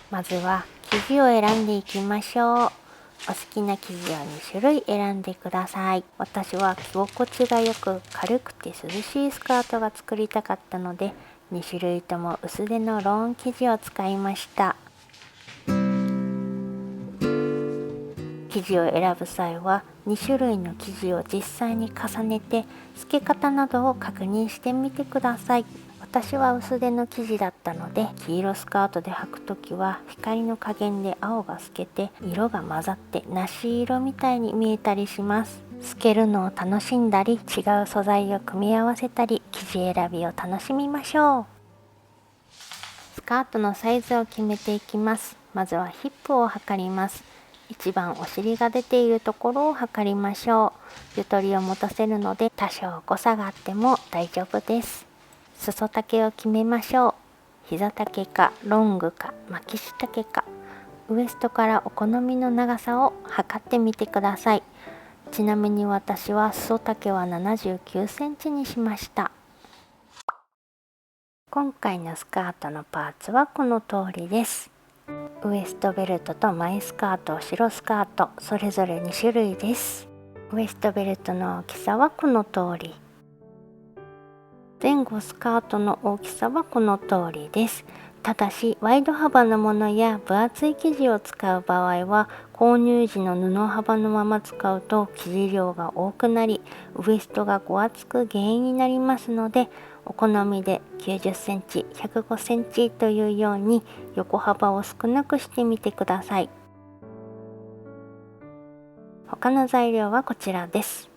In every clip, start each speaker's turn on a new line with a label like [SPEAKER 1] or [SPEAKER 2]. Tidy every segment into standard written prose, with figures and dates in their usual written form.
[SPEAKER 1] まずは生地を選んでいきましょう。お好きな生地を2種類選んでください。私は着心地がよく軽くて涼しいスカートが作りたかったので、2種類とも薄手のローン生地を使いました。生地を選ぶ際は2種類の生地を実際に重ねて透け方などを確認してみてください。私は薄手の生地だったので、黄色スカートで履くときは光の加減で青が透けて色が混ざって梨色みたいに見えたりします。透けるのを楽しんだり、違う素材を組み合わせたり、生地選びを楽しみましょう。スカートのサイズを決めていきます。まずはヒップを測ります。一番お尻が出ているところを測りましょう。ゆとりを持たせるので多少誤差があっても大丈夫です。裾丈を決めましょう。膝丈かロングか巻き下丈か、ウエストからお好みの長さを測ってみてください。ちなみに私は裾丈は79センチにしました。今回のスカートのパーツはこの通りです。ウエストベルトと前スカート、後ろスカート、それぞれ2種類です。ウエストベルトの大きさはこの通り。前後スカートの大きさはこの通りです。ただしワイド幅のものや分厚い生地を使う場合は、購入時の布幅のまま使うと生地量が多くなり、ウエストがごわつく原因になりますので、お好みで90センチ、105センチというように横幅を少なくしてみてください。他の材料はこちらです。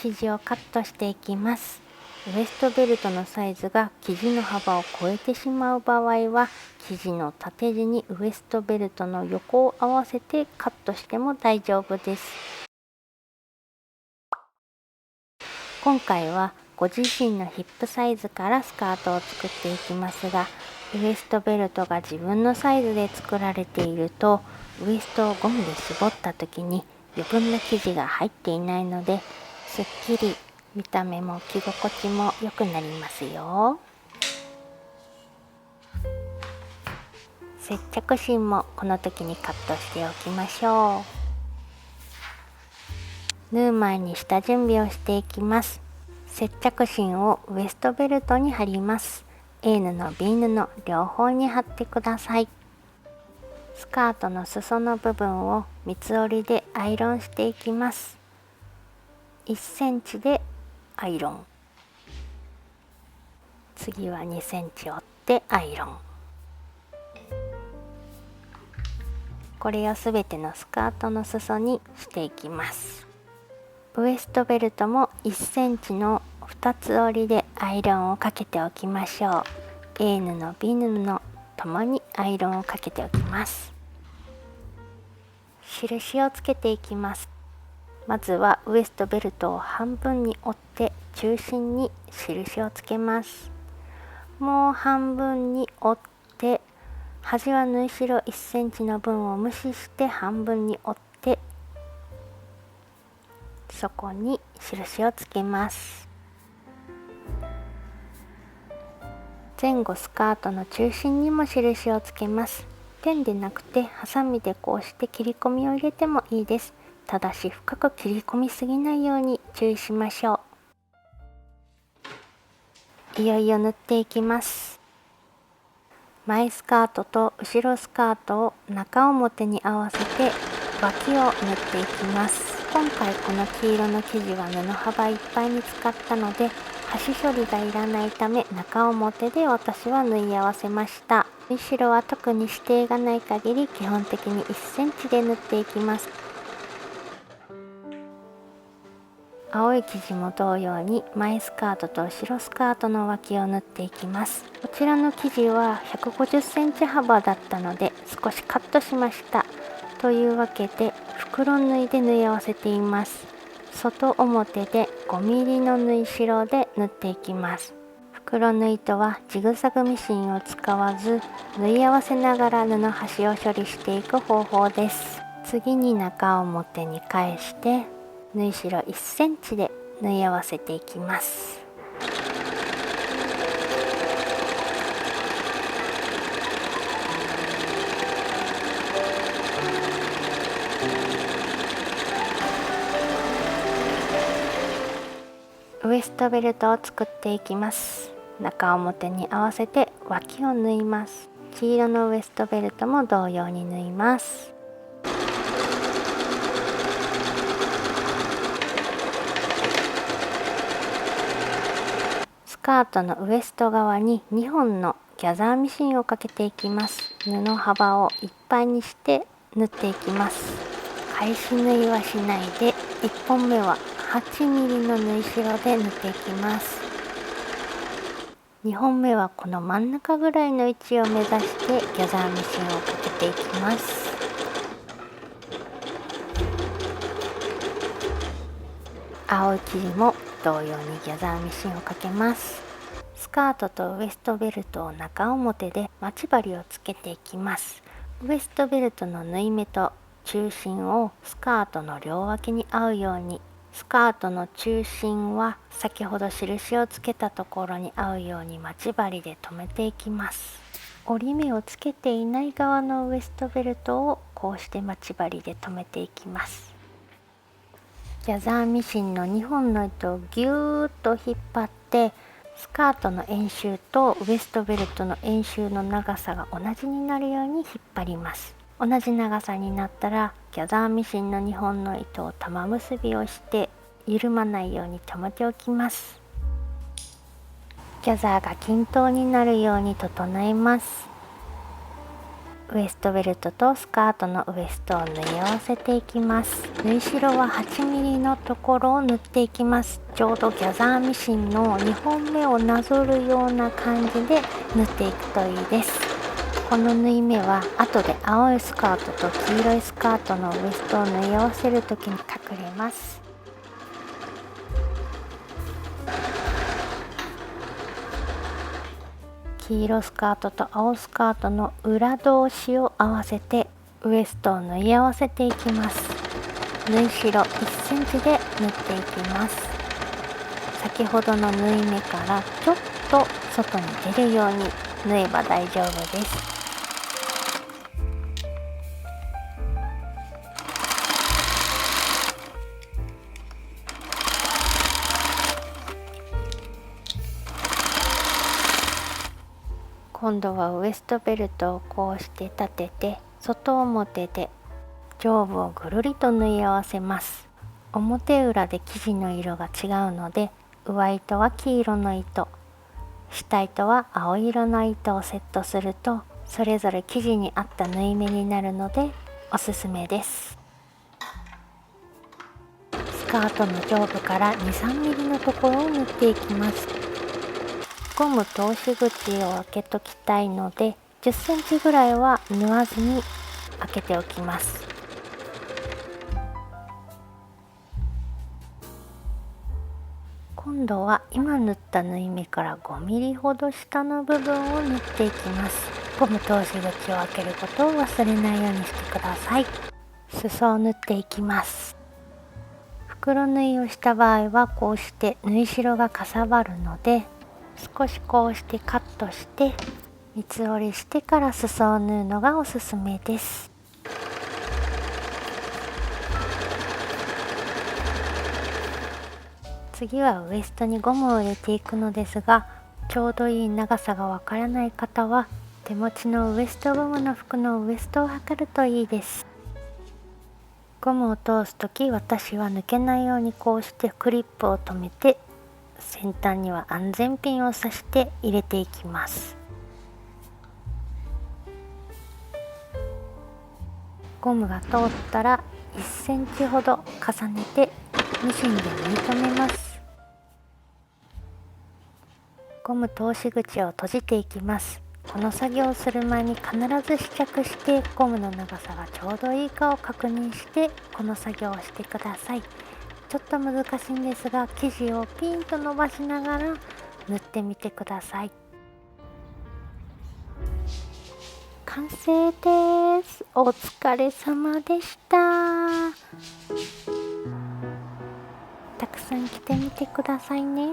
[SPEAKER 1] 生地をカットしていきます。ウエストベルトのサイズが生地の幅を超えてしまう場合は、生地の縦地にウエストベルトの横を合わせてカットしても大丈夫です。今回はご自身のヒップサイズからスカートを作っていきますが、ウエストベルトが自分のサイズで作られていると、ウエストをゴムで絞った時に余分な生地が入っていないので、すっきり見た目も着心地も良くなりますよ。接着芯もこの時にカットしておきましょう。縫う前に下準備をしていきます。接着芯をウエストベルトに貼ります。A 布、B 布両方に貼ってください。スカートの裾の部分を三つ折りでアイロンしていきます。1センチでアイロン。次は2センチ折ってアイロン。これをすべてのスカートの裾にしていきます。ウエストベルトも1センチの2つ折りでアイロンをかけておきましょう。A 布、B 布ともにアイロンをかけておきます。印をつけていきます。まずはウエストベルトを半分に折って中心に印をつけます。もう半分に折って端は縫い代1センチの分を無視して半分に折ってそこに印をつけます。前後スカートの中心にも印をつけます。ペンでなくてハサミでこうして切り込みを入れてもいいです。ただし深く切り込みすぎないように注意しましょう。いよいよ縫っていきます。前スカートと後ろスカートを中表に合わせて脇を縫っていきます。今回この黄色の生地は布幅いっぱいに使ったので端処理がいらないため中表で私は縫い合わせました。縫い代は特に指定がない限り基本的に1センチで縫っていきます。青い生地も同様に前スカートと後ろスカートの脇を縫っていきます。こちらの生地は150センチ幅だったので少しカットしました。というわけで袋縫いで縫い合わせています。外表で 5mm の縫い代で縫っていきます。袋縫いとはジグザグミシンを使わず縫い合わせながら布端を処理していく方法です。次に中表に返して縫い代1センチで縫い合わせていきます。ウエストベルトを作っていきます。中表に合わせて脇を縫います。黄色のウエストベルトも同様に縫います。スカートのウエスト側に2本のギャザーミシンをかけていきます。布幅をいっぱいにして縫っていきます。返し縫いはしないで1本目は8mm の縫い代で縫っていきます。2本目はこの真ん中ぐらいの位置を目指してギャザーミシンをかけていきます。青い生地も同様にギャザーミシンをかけます。スカートとウエストベルトを中表で待ち針をつけていきます。ウエストベルトの縫い目と中心をスカートの両脇に合うように、スカートの中心は先ほど印をつけたところに合うように待ち針で留めていきます。折り目をつけていない側のウエストベルトをこうして待ち針で留めていきます。ギャザーミシンの2本の糸をぎゅーっと引っ張ってスカートの円周とウエストベルトの円周の長さが同じになるように引っ張ります。同じ長さになったらギャザーミシンの2本の糸を玉結びをして緩まないように留めておきます。ギャザーが均等になるように整えます。ウエストベルトとスカートのウエストを縫い合わせていきます。縫い代は 8mm のところを縫っていきます。ちょうどギャザーミシンの2本目をなぞるような感じで縫っていくといいです。この縫い目は後で青いスカートと黄色いスカートのウエストを縫い合わせる時に隠れます。黄色スカートと青スカートの裏同士を合わせてウエストを縫い合わせていきます。縫い代1センチで縫っていきます。先ほどの縫い目からちょっと外に出るように縫えば大丈夫です。今度はウエストベルトをこうして立てて外表で上部をぐるりと縫い合わせます。表裏で生地の色が違うので上糸は黄色の糸、下糸は青色の糸をセットするとそれぞれ生地に合った縫い目になるのでおすすめです。スカートの上部から 2,3mm のところを縫っていきます。ゴム通し口を開けときたいので10センチぐらいは縫わずに開けておきます。今度は今縫った縫い目から5mmほど下の部分を縫っていきます。ゴム通し口を開けることを忘れないようにしてください。裾を縫っていきます。袋縫いをした場合はこうして縫い代がかさばるので少しこうしてカットして三つ折りしてから裾を縫うのがおすすめです。次はウエストにゴムを入れていくのですが、ちょうどいい長さがわからない方は手持ちのウエストゴムの服のウエストを測るといいです。ゴムを通すとき私は抜けないようにこうしてクリップを留めて先端には安全ピンを刺して入れていきます。ゴムが通ったら1センチほど重ねてミシンで縫い留めます。ゴム通し口を閉じていきます。この作業をする前に必ず試着してゴムの長さがちょうどいいかを確認してこの作業をしてください。ちょっと難しいんですが生地をピンと伸ばしながら縫ってみてください。完成です。お疲れ様でした。たくさん着てみてくださいね。